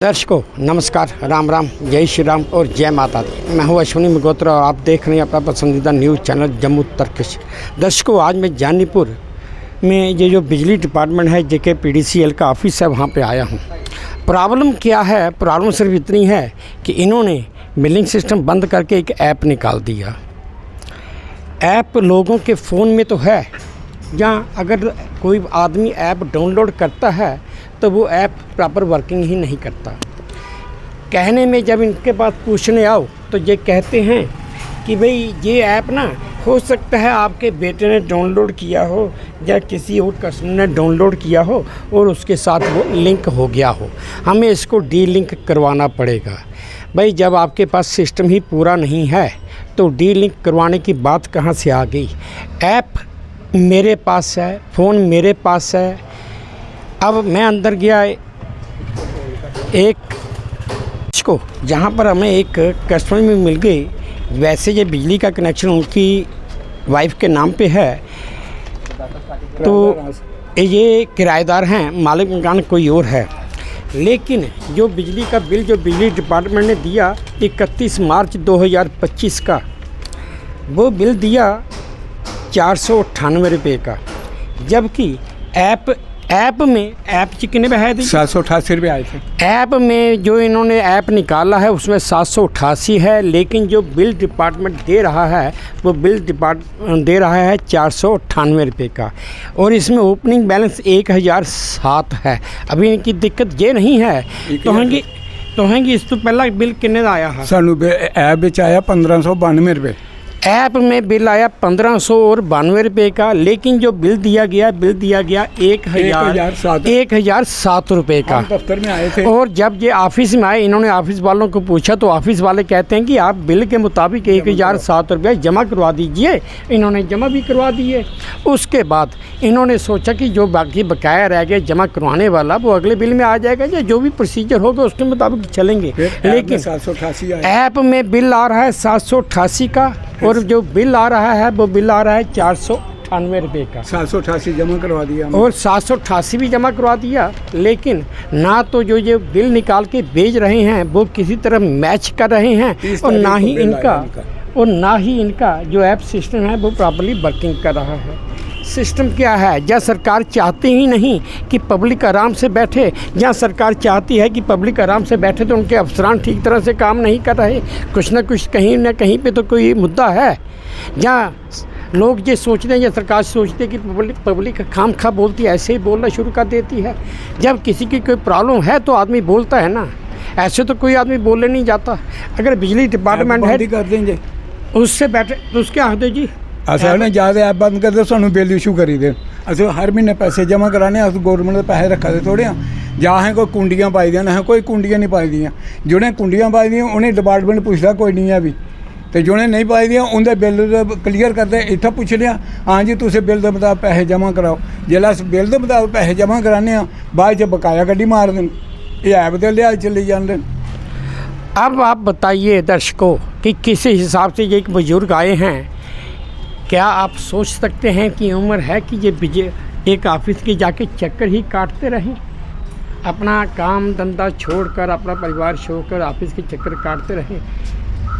दर्शकों नमस्कार, राम राम, जय श्री राम और जय माता दी। मैं हूं अश्विनी मगोत्रा और आप देख रहे हैं अपना पसंदीदा न्यूज़ चैनल जम्मू तर्कश। दर्शकों आज मैं जानीपुर में ये जो बिजली डिपार्टमेंट है जेके पीडीसीएल का ऑफिस है वहां पे आया हूं। प्रॉब्लम क्या है? प्रॉब्लम सिर्फ इतनी है कि इन्होंने बिलिंग सिस्टम बंद करके एक ऐप निकाल दिया। ऐप लोगों के फ़ोन में तो है, जहाँ अगर कोई आदमी ऐप डाउनलोड करता है तो वो ऐप प्रॉपर वर्किंग ही नहीं करता। कहने में जब इनके पास पूछने आओ तो ये कहते हैं कि भाई ये ऐप ना हो सकता है आपके बेटे ने डाउनलोड किया हो या किसी और कस्टमर ने डाउनलोड किया हो और उसके साथ वो लिंक हो गया हो, हमें इसको डी लिंक करवाना पड़ेगा। भाई जब आपके पास सिस्टम ही पूरा नहीं है तो डी लिंक करवाने की बात कहाँ से आ गई? ऐप मेरे पास है, फ़ोन मेरे पास है। अब मैं अंदर गया एक को जहाँ पर हमें एक कस्टमर में मिल गई। वैसे ये बिजली का कनेक्शन उनकी वाइफ के नाम पे है, तो ये किराएदार हैं, मालिक मकान कोई और है। लेकिन जो बिजली का बिल जो बिजली डिपार्टमेंट ने दिया 31 मार्च 2025 का, वो बिल दिया 498 रुपये का, जबकि ऐप में कितने पे है? 788 रुपये आए थे। ऐप में जो इन्होंने ऐप निकाला है उसमें 788 है, लेकिन जो बिल डिपार्टमेंट दे रहा है वो बिल डिपार्टमेंट दे रहा है 498 रुपये का, और इसमें ओपनिंग बैलेंस 1007 है। अभी इनकी दिक्कत ये नहीं है तो हैंगी इस तो पहला बिल कितने का आया है? सानू ऐप बेच आया 1592 रुपये। ऐप में बिल आया 1592 रुपये का, लेकिन जो बिल दिया गया 1007 रुपये का। दफ्तर में आए थे और जब ये ऑफिस में आए, इन्होंने ऑफिस वालों को पूछा तो ऑफिस वाले कहते हैं कि आप बिल के मुताबिक 1007 रुपये जमा करवा दीजिए। इन्होंने जमा भी करवा दिए। उसके बाद इन्होंने सोचा कि जो बाकी बकाया रह गया जमा करवाने वाला वो अगले बिल में आ जाएगा, या जो भी प्रोसीजर होगा उसके मुताबिक चलेंगे। लेकिन 788 ऐप में बिल आ रहा है 788 का, और जो बिल आ रहा है वो बिल आ रहा है 498 रुपये का। 788 जमा करवा दिया और 788 भी जमा करवा दिया। लेकिन ना तो जो ये बिल निकाल के भेज रहे हैं वो किसी तरह मैच कर रहे हैं, और ना ही इनका जो ऐप सिस्टम है वो प्रॉपर्ली वर्किंग कर रहा है। सिस्टम क्या है? या सरकार चाहती ही नहीं कि पब्लिक आराम से बैठे, या सरकार चाहती है कि पब्लिक आराम से बैठे तो उनके अफसरान ठीक तरह से काम नहीं कर रहे। कुछ ना कुछ कहीं ना कहीं पे तो कोई मुद्दा है। या लोग ये सोचते हैं या सरकार सोचती है कि पब्लिक खाम खा बोलती है, ऐसे ही बोलना शुरू कर देती है। जब किसी की कोई प्रॉब्लम है तो आदमी बोलता है ना, ऐसे तो कोई आदमी बोलने नहीं जाता। अगर बिजली डिपार्टमेंट है कर देंगे उससे बैठे तो उसके आख दे जी असल ने ज़्यादा ऐप बंद कर दे, सानू बिल इशू करी दे। असं हर महीने पैसे जमा कराने, अस गौरमेंट के पैसे रखा दे थोड़े। जहाँ है कोई कुंडियाँ पाई दियाँ, ना कोई कुंडियाँ नहीं पाई दियाँ। जिन्हें कुंडियाँ पाई दियाँ उन्हें डिपार्टमेंट पुछदा कोई नहीं है भी, तो जिन्हें नहीं पाई दियाँ उनके बिल क्लीयर करते। इतना पूछ लिया, हाँ जी तुम बिल के मुताबिक पैसे जमा कराओ। जिसलै अस बिल के मुताबिक पैसे जमा कराने बाद च बकाया गड्डी मार देन, ये ऐप दे लिहाज चली जाते। अब आप बताइए दर्शकों कि किस हिसाब से ये एक बुजुर्ग आए हैं। क्या आप सोच सकते हैं कि उम्र है कि ये एक ऑफिस के जाके चक्कर ही काटते रहें? अपना काम धंधा छोड़कर, अपना परिवार छोड़कर ऑफिस के चक्कर काटते रहें?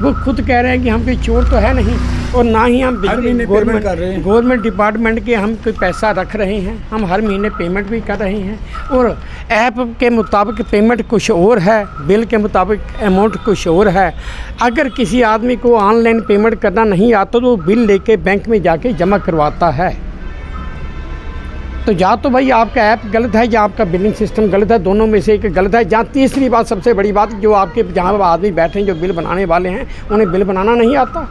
वो खुद कह रहे हैं कि हम कोई चोर तो है नहीं, और ना ही हम गवर्नमेंट डिपार्टमेंट के हम कोई पैसा रख रहे हैं। हम हर महीने पेमेंट भी कर रहे हैं, और ऐप के मुताबिक पेमेंट कुछ और है, बिल के मुताबिक अमाउंट कुछ और है। अगर किसी आदमी को ऑनलाइन पेमेंट करना नहीं आता तो वो बिल लेके बैंक में जाके जमा करवाता है। तो या तो भाई आपका ऐप गलत है या आपका बिलिंग सिस्टम गलत है, दोनों में से एक गलत है। जहाँ तीसरी बात, सबसे बड़ी बात, जो आपके जहाँ आदमी बैठे हैं जो बिल बनाने वाले हैं उन्हें बिल बनाना नहीं आता।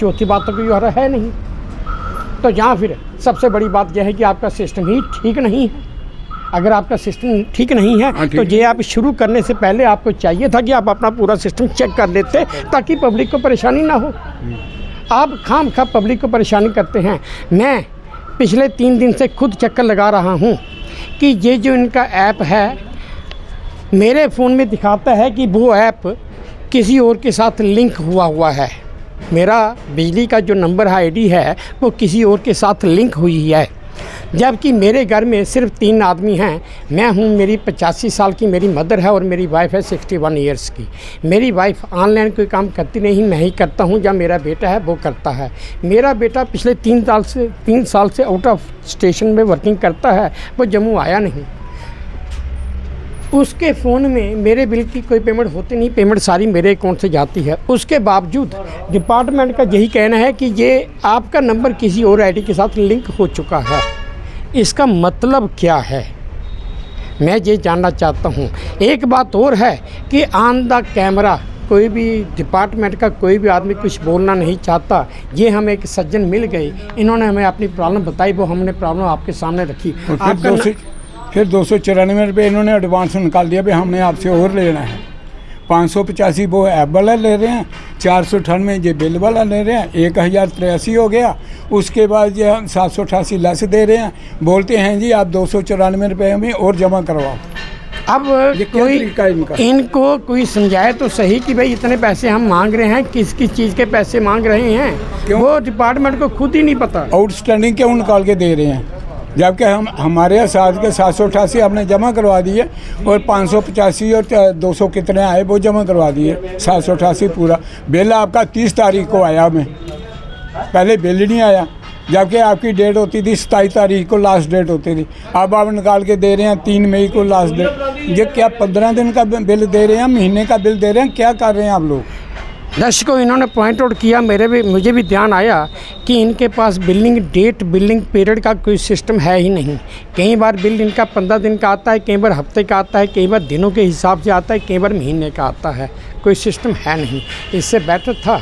चौथी बात तो कोई और है नहीं। तो यहाँ फिर सबसे बड़ी बात यह है कि आपका सिस्टम ही ठीक नहीं है। अगर आपका सिस्टम ठीक नहीं है तो ये आप शुरू करने से पहले आपको चाहिए था कि आप अपना पूरा सिस्टम चेक कर लेते, ताकि पब्लिक को परेशानी ना हो। आप खाम खा पब्लिक को परेशानी करते हैं। मैं पिछले 3 दिन से खुद चक्कर लगा रहा हूँ कि ये जो इनका ऐप है मेरे फ़ोन में दिखाता है कि वो ऐप किसी और के साथ लिंक हुआ है। मेरा बिजली का जो नंबर आईडी है वो किसी और के साथ लिंक हुई है। जबकि मेरे घर में सिर्फ 3 आदमी हैं। मैं हूँ, मेरी 85 साल की मेरी मदर है और मेरी वाइफ है 61 ईयर्स की। मेरी वाइफ ऑनलाइन कोई काम करती नहीं, मैं ही करता हूँ, या मेरा बेटा है वो करता है। मेरा बेटा पिछले 3 साल से आउट ऑफ स्टेशन में वर्किंग करता है, वो जम्मू आया नहीं। उसके फ़ोन में मेरे बिल की कोई पेमेंट होती नहीं, पेमेंट सारी मेरे अकाउंट से जाती है। उसके बावजूद डिपार्टमेंट का यही कहना है कि ये आपका नंबर किसी और आईडी के साथ लिंक हो चुका है। इसका मतलब क्या है, मैं ये जानना चाहता हूँ। एक बात और है कि ऑन द कैमरा कोई भी डिपार्टमेंट का कोई भी आदमी कुछ बोलना नहीं चाहता। ये हमें एक सज्जन मिल गए, इन्होंने हमें अपनी प्रॉब्लम बताई, वो हमने प्रॉब्लम आपके सामने रखी। फिर 294 रुपये इन्होंने एडवांस निकाल दिया, भाई हमने आपसे और लेना है। 585 वो ऐप वाला ले रहे हैं, 498 ये बिल वाला ले रहे हैं, 1083 हो गया। उसके बाद ये 788 लेस दे रहे हैं, बोलते हैं जी आप 294 रुपये में और जमा करवाओ। अब कोई इनको कोई समझाए तो सही कि भाई इतने पैसे हम मांग रहे हैं, किस किस चीज़ के पैसे मांग रहे हैं। वो डिपार्टमेंट को खुद ही नहीं पता। आउटस्टैंडिंग क्यों निकाल के दे रहे हैं, जबकि हमारे साथ के 788 आपने जमा करवा दिए और 585 और 200 कितने आए वो जमा करवा दिए। 788 पूरा बिल आपका 30 तारीख को आया, हमें पहले बिल नहीं आया, जबकि आपकी डेट होती थी 27 तारीख को लास्ट डेट होती थी। अब आप निकाल के दे रहे हैं 3 मई को लास्ट डेट। ये क्या 15 दिन का बिल दे रहे हैं, महीने का बिल दे रहे हैं, क्या कर रहे हैं आप लोग। दर्शकों, इन्होंने पॉइंट आउट किया, मुझे भी ध्यान आया कि इनके पास बिलिंग डेट, बिलिंग पीरियड का कोई सिस्टम है ही नहीं। कई बार बिल इनका 15 दिन का आता है, कई बार हफ्ते का आता है, कई बार दिनों के हिसाब से आता है, कई बार महीने का आता है। कोई सिस्टम है नहीं। इससे बेटर था,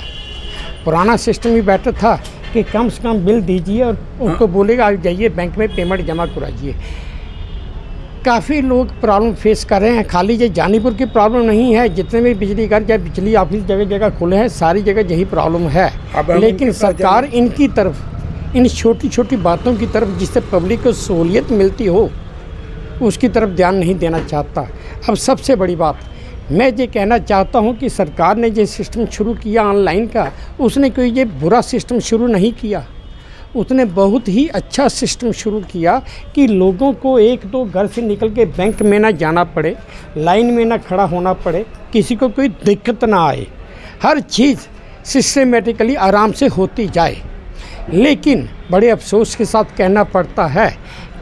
पुराना सिस्टम ही बेटर था कि कम से कम बिल दीजिए और उनको बोलेगा आप जाइए बैंक में पेमेंट जमा कराइए। काफ़ी लोग प्रॉब्लम फेस कर रहे हैं। खाली ये जानीपुर की प्रॉब्लम नहीं है, जितने भी बिजली घर या बिजली ऑफिस जगह जगह खुले हैं, सारी जगह यही प्रॉब्लम है। लेकिन सरकार इनकी तरफ, इन छोटी छोटी बातों की तरफ जिससे पब्लिक को सहूलियत मिलती हो, उसकी तरफ ध्यान नहीं देना चाहता। अब सबसे बड़ी बात मैं ये कहना चाहता हूँ कि सरकार ने ये सिस्टम शुरू किया ऑनलाइन का, उसने कोई ये बुरा सिस्टम शुरू नहीं किया। उसने बहुत ही अच्छा सिस्टम शुरू किया कि लोगों को एक तो घर से निकल के बैंक में ना जाना पड़े, लाइन में ना खड़ा होना पड़े, किसी को कोई दिक्कत ना आए, हर चीज़ सिस्टमेटिकली आराम से होती जाए। लेकिन बड़े अफसोस के साथ कहना पड़ता है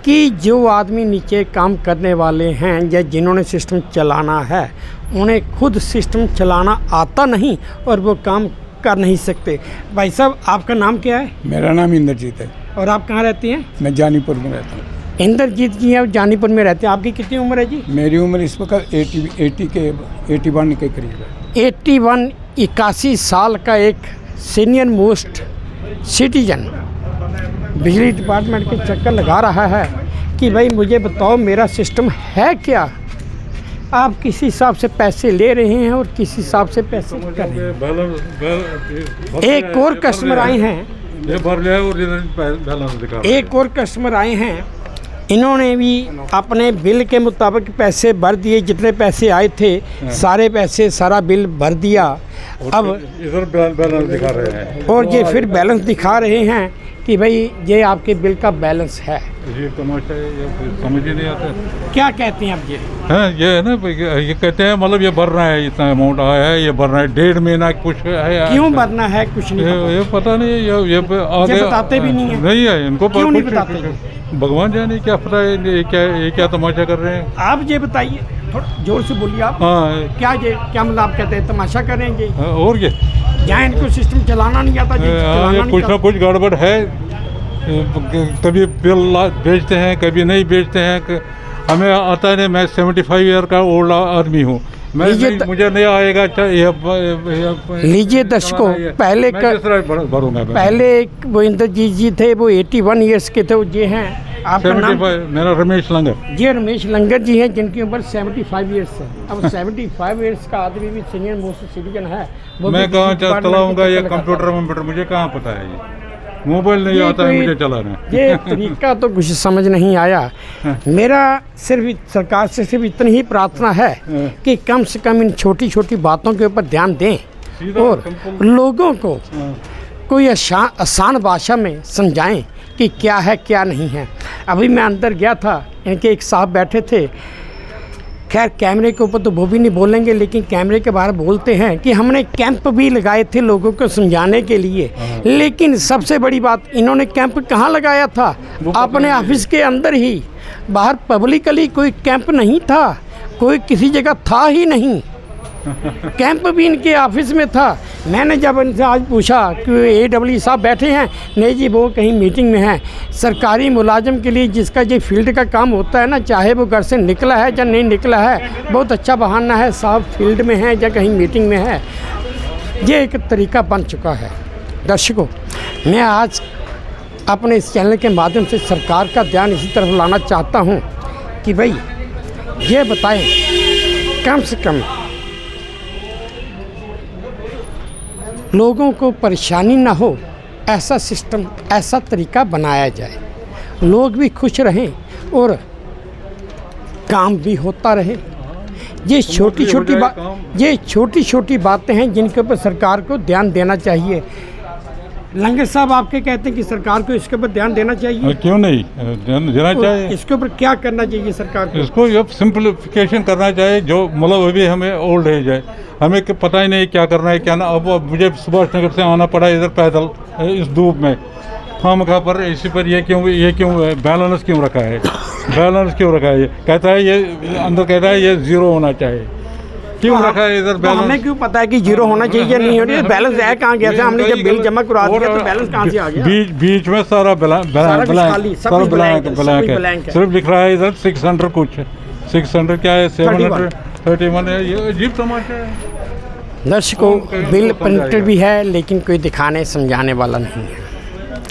कि जो आदमी नीचे काम करने वाले हैं या जिन्होंने सिस्टम चलाना है, उन्हें खुद सिस्टम चलाना आता नहीं और वो काम कर नहीं सकते। भाई साहब, आपका नाम क्या है? मेरा नाम इंद्रजीत है। और आप कहाँ रहती हैं? मैं जानीपुर में रहता हूँ। इंद्रजीत जी हैं, जानीपुर में रहते हैं। आपकी कितनी उम्र है जी? मेरी उम्र इस वक्त 81 के करीब है। 81 साल का एक सीनियर मोस्ट सिटीजन बिजली डिपार्टमेंट के चक्कर लगा रहा है कि भाई मुझे बताओ मेरा सिस्टम है क्या। आप किस हिसाब से पैसे ले रहे हैं और किस हिसाब से पैसे कर रहे हैं। एक और कस्टमर आए हैं, एक और कस्टमर आए हैं, इन्होंने भी अपने बिल के मुताबिक पैसे भर दिए, जितने पैसे आए थे सारे पैसे, सारा बिल भर दिया। अब इधर बैलेंस दिखा रहे हैं और ये फिर बैलेंस दिखा रहे हैं कि भाई ये आपके बिल का बैलेंस है। ये तमाशा है, ये समझ ही नहीं आता। क्या कहते हैं आप ये? हाँ, ये है ना, ये कहते हैं मतलब ये भर रहा है, इतना अमाउंट आया है, ये भर रहा है, 1.5 महीना कुछ है। क्यों भरना है? कुछ नहीं ये पता नहीं, ये आगे बताते भी नहीं है। नहीं है इनको, क्यों नहीं बताते? भगवान जाने क्या पता है ये क्या तमाशा कर रहे हैं। आप ये बताइए, थोड़ा जोर से बोलिए आप। हाँ, क्या मतलब आप कहते हैं तमाशा कर रहे हैं ये? और क्या, यहाँ इनको सिस्टम चलाना नहीं आता जी, ये कुछ ना कुछ गड़बड़ है। कभी बिल बेचते हैं, कभी नहीं बेचते हैं। हमें आता नहीं, मैं 75 ईयर का ओल्ड आदमी हूँ, मुझे नहीं आएगा। लीजिए दर्शकों, पहले वो इंद्रजीत जी थे, वो 81 ईयर्स के थे। ये हैं, आपका नाम? मेरा रमेश लंगर। ये रमेश लंगर जी हैं, जिनकी उम्र 75 ईयर्स है। अब 75 ईयर्स का आदमी भी सीनियर मोस्ट सिटीजन है। मैं कहाँ चलाऊंगा ये कंप्यूटर, मुझे कहाँ पता है, ये मोबाइल नहीं आता है मुझे चलाना। ये तरीका तो कुछ समझ नहीं आया। मेरा सिर्फ सरकार से सिर्फ इतनी ही प्रार्थना है कि कम से कम इन छोटी छोटी बातों के ऊपर ध्यान दें और लोगों को कोई आसान भाषा में समझाएं कि क्या है क्या नहीं है। अभी मैं अंदर गया था, इनके एक साहब बैठे थे, खैर कैमरे के ऊपर तो वो भी नहीं बोलेंगे, लेकिन कैमरे के बाहर बोलते हैं कि हमने कैंप भी लगाए थे लोगों को समझाने के लिए। लेकिन सबसे बड़ी बात, इन्होंने कैंप कहाँ लगाया था? अपने ऑफिस के अंदर ही, बाहर पब्लिकली कोई कैंप नहीं था, कोई किसी जगह था ही नहीं। कैंप भी इनके ऑफिस में था। मैंने जब इनसे आज पूछा कि AEE साहब बैठे हैं, नहीं जी वो कहीं मीटिंग में हैं। सरकारी मुलाजिम के लिए जिसका ये फील्ड का काम होता है ना, चाहे वो घर से निकला है या नहीं निकला है, बहुत अच्छा बहाना है साहब फील्ड में है या कहीं मीटिंग में है। ये एक तरीका बन चुका है। दर्शकों, मैं आज अपने इस चैनल के माध्यम से सरकार का ध्यान इसी तरफ लाना चाहता हूँ कि भाई ये बताएं, कम से कम लोगों को परेशानी ना हो, ऐसा सिस्टम, ऐसा तरीका बनाया जाए, लोग भी खुश रहें और काम भी होता रहे। ये छोटी छोटी बातें हैं जिनके ऊपर सरकार को ध्यान देना चाहिए। लंगर साहब आपके कहते हैं कि सरकार को इसके ऊपर ध्यान देना चाहिए। क्यों नहीं देना चाहिए? इसके ऊपर क्या करना चाहिए सरकार को? इसको अब सिंप्लीफिकेशन करना चाहिए। जो मतलब अभी हमें ओल्ड एज है, हमें पता ही नहीं क्या करना है क्या ना। अब मुझे सुभाष नगर से आना पड़ा इधर पैदल इस धूप में, खामखा पर इसी पर ये क्यों बैलेंस क्यों रखा है? बैलेंस क्यों रखा है? ये कहता है, ये अंदर कहता है ये जीरो होना चाहिए। क्यों रखा है इधर बैलेंस? हमें क्यों पता है कि जीरो होना चाहिए या नहीं होना चाहिए? बैलेंस है कहाँ गया था? हमने जब बिल जमा करवा दिया तो बैलेंस कहाँ से आ गया? बीच में सारा ब्लैंक है। सिर्फ लिख रहा है इधर 600 कुछ, 600 क्या है, 731 है। ये अजीब तमाशा है। दर्शकों, बिल प्रिंटेड भी है लेकिन कोई दिखाने समझाने वाला नहीं है।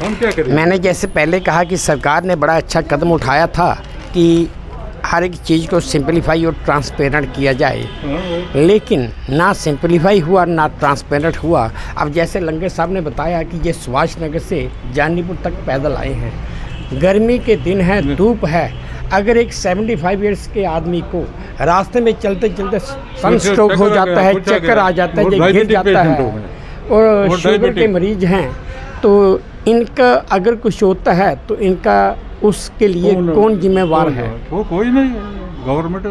हम क्या करें? मैंने जैसे पहले कहा कि सरकार ने बड़ा अच्छा कदम उठाया था कि हर एक चीज़ को सिंपलीफाई और ट्रांसपेरेंट किया जाए, लेकिन ना सिंपलीफाई हुआ ना ट्रांसपेरेंट हुआ। अब जैसे लंगर साहब ने बताया कि ये सुभाष नगर से जानीपुर तक पैदल आए हैं, गर्मी के दिन है, धूप है। अगर एक 75 ईयर्स के आदमी को रास्ते में चलते चलते सन स्ट्रोक हो जाता है, चक्कर आ जाता है, गिर जाता है, और शुगर के मरीज हैं, तो इनका अगर कुछ होता है तो इनका उसके लिए कौन जिम्मेवार है? वो कोई नहीं, गवर्नमेंट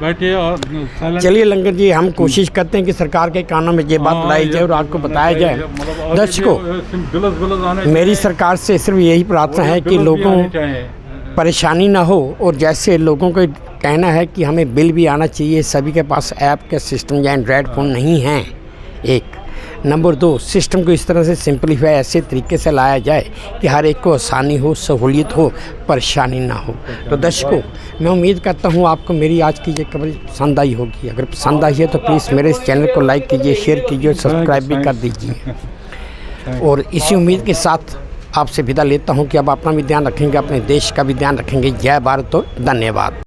बैठी है। और चलिए लंगर जी, हम कोशिश करते हैं कि सरकार के कानों में ये बात लाई जाए और आपको बताया जाए। दर्शकों, मेरी सरकार से सिर्फ यही प्रार्थना है कि लोगों परेशानी ना हो, और जैसे लोगों को कहना है कि हमें बिल भी आना चाहिए, सभी के पास ऐप का सिस्टम या एंड्रॉयड फ़ोन नहीं है। एक नंबर 2, सिस्टम को इस तरह से सिंपलीफाई ऐसे तरीके से लाया जाए कि हर एक को आसानी हो, सहूलियत हो, परेशानी ना हो। तो दर्शकों, मैं उम्मीद करता हूँ आपको मेरी आज की ये कवरेज पसंद आई होगी। अगर पसंद आई है तो प्लीज़ मेरे इस चैनल को लाइक कीजिए, शेयर कीजिए और सब्सक्राइब भी कर दीजिए। और इसी उम्मीद के साथ आपसे विदा लेता हूँ कि अब अपना भी ध्यान रखेंगे, अपने देश का भी ध्यान रखेंगे। जय भारत और धन्यवाद।